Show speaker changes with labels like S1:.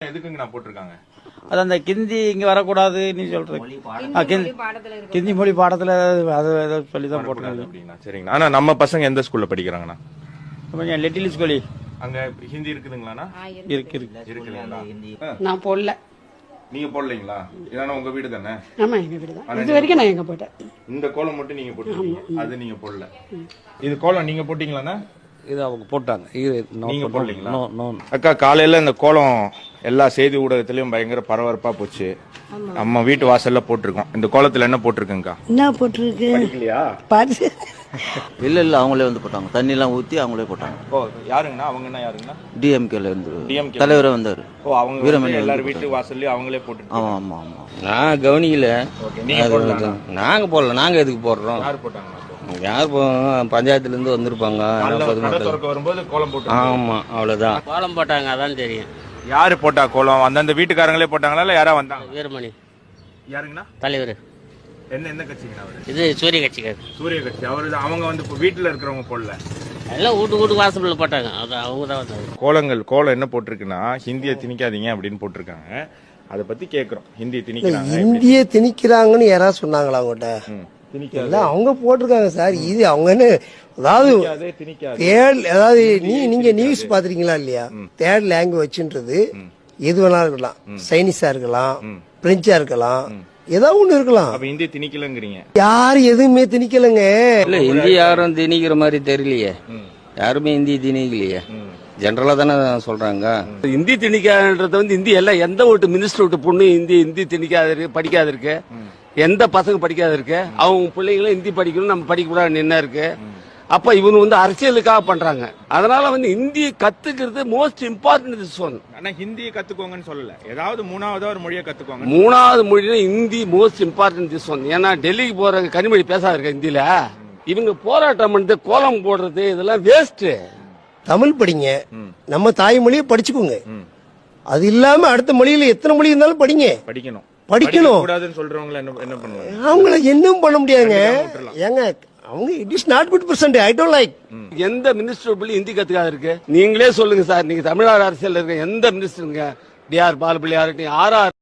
S1: எதுக்குங்க நான் போட்டிருக்காங்க?
S2: அது அந்த கிந்தி இங்க வரக்கூடாது நீ சொல்றது. கிந்தி மொழி பாடத்துல அது சொல்லிதான் போட்டிருக்காங்க
S1: அப்படின்னா. சரிங்களா. ஆனா நம்ம பசங்க எந்த ஸ்கூல்ல படிக்கிறாங்கண்ணா?
S2: கொஞ்சம் லிட்டில் ஸ்கூல்
S1: அங்க ஹிந்தி இருக்குதுங்களாண்ணா? இருக்குங்களா?
S3: நான் போடல.
S1: நீங்க போடலீங்களா? ஏன்னா உங்க வீடு தானே?
S3: ஆமா, எங்க வீடு தான். இது வரைக்கும் நான் எங்க போட்டேன்.
S1: இந்த கோலம் மட்டும் நீங்க போட்டீங்க, அது நீங்க போடல. இது கோலம் நீங்க போட்டீங்களாண்ணா?
S2: இது அவங்க போட்டாங்க.
S1: நீங்க போடலீங்களா? அக்கா, காலையில இந்த கோலம் எல்லா செய்தி ஊடகத்திலயும் பயங்கர பரபரப்பா போச்சு. நம்ம வீட்டு வாசல்ல போட்டிருக்கோம். இந்த கோலத்துல என்ன போட்டிருக்குங்கக்கா?
S3: என்ன போட்டிருக்கு?
S1: படிக்கலையா?
S3: பாரு.
S4: இல்ல அவங்களே வந்து போட்டாங்க. தண்ணி எல்லாம் ஊத்தி அவங்களே போட்டாங்க.
S1: ஓ, யாருங்கண்ணா? அவங்கன்னா யாருங்கண்ணா?
S4: டிஎம்கேல இருந்து தலைவரே வந்தாரு.
S1: ஓ, அவங்க எல்லாரும் வீட்டு வாசல்லயும் அவங்களே போட்டு.
S4: ஆமா ஆமா ஆமா.
S5: நான் கவனிக்கல. நாங்க போடல. நாங்க எதுக்கு போடுறோம்?
S1: யார் போட்டாங்க?
S5: யார் பஞ்சாயத்துல இருந்து வந்திருப்பாங்க.
S1: வரும்போது கோலம் போட்டு.
S5: ஆமா, அவ்வளவுதான்.
S6: கோலம் போட்டாங்க, அதான் தெரியும்.
S1: யாரு போட்டா கோலம்? அந்தந்த வீட்டுக்காரங்களே போட்டாங்களா இல்ல யாரா வந்தாங்க?
S6: வீரமணி
S1: யாருங்கண்ணா?
S6: தலைவர்.
S1: என்ன கட்சிங்கண்ணா அவரு?
S6: இது சூரிய கட்சிக்காரு.
S1: சூரிய கட்சி. அவரு அவங்க வந்து வீட்டுல இருக்கிறவங்க போடல,
S6: எல்லாம் வீட்டு வாசல்ல போட்டாங்க. அது அவங்க தான் வந்தாங்க.
S1: கோலம் என்ன போட்டிருக்குன்னா, ஹிந்தியை திணிக்காதீங்க அப்படின்னு போட்டிருக்காங்க. அதை பத்தி கேக்குறோம். ஹிந்தி திணிக்கிறாங்க.
S7: ஹிந்தியை திணிக்கிறாங்கன்னு யாராவது சொன்னாங்களா அவங்ககிட்ட? அவங்க போட்டிருக்காங்க சார். இது அவங்க என்ன, அதாவது நீங்க நியூஸ் பாத்துறீங்களா இல்லையா? தேர்ட் லாங்குவேஜ்ன்றது எது வேணாலும் இருக்கலாம். சைனீஸா இருக்கலாம், பிரெஞ்சா இருக்கலாம், ஏதாவது ஒண்ணு இருக்கலாம்.
S1: ஹிந்தி திணிக்கலங்கிறீங்க?
S7: யாரு எதுவுமே திணிக்கலங்க.
S5: இல்ல, ஹிந்தி யாரும் திணிக்கிற மாதிரி தெரியலையே. யாருமே ஹிந்தி திணிக்கலையே. ஜெனரலா தானே சொல்றாங்க.
S8: ஹிந்தி திணிக்காதுன்றது ஹிந்தி எல்லாம் எந்த ஒரு மினிஸ்டர் விட்டு பொண்ணு ஹிந்தி திணிக்காது படிக்காது இருக்கு. எந்த பசங்க படிக்காது இருக்கு. அவங்க பிள்ளைங்களும் ஹிந்தி படிக்கணும், நம்ம படிக்க கூடாது என்ன இருக்கு. அப்ப இவனு அரசியலுக்காக பண்றாங்க. அதனால ஹிந்தி கத்துக்கிறது மோஸ்ட் இம்பார்ட்டன்ட் திஸ் ஒன்.
S1: ஆனா ஹிந்தியை கத்துக்கோங்கன்னு சொல்லல, ஏதாவது மூணாவது ஒரு மொழியை கத்துக்கோங்க.
S8: மூணாவது மொழினா Hindi most important this one. ஏன்னா டெல்லிக்கு போறவங்க கனிமொழி பேசாத இருக்க ஹிந்தியில. இவங்க போராட்டம் பண்ணிட்டு கோலம் போடுறது இதெல்லாம் வேஸ்ட்.
S7: தமிழ் படிங்க, நம்ம தாய்மொழியை படிச்சுக்கோங்க. அது இல்லாம அடுத்த மொழியில எத்தனை மொழி இருந்தாலும் படிக்கணும்.
S1: சொல்றவங்க என்ன பண்ணுவாங்க?
S7: அவங்கள என்னவும் பண்ண முடியாதுங்க. ஏங்க, அவங்க it is not good percent. I don't like.
S8: எந்த மினிஸ்டர் பிள்ளை ஹிந்தி கத்துக்காது இருக்கு? நீங்களே சொல்லுங்க சார். நீங்க தமிழ்நாடு அரசியல் இருக்க எந்த மினிஸ்டருங்க, டிஆர் பாலு பிள்ளையார், ஆர்ஆர்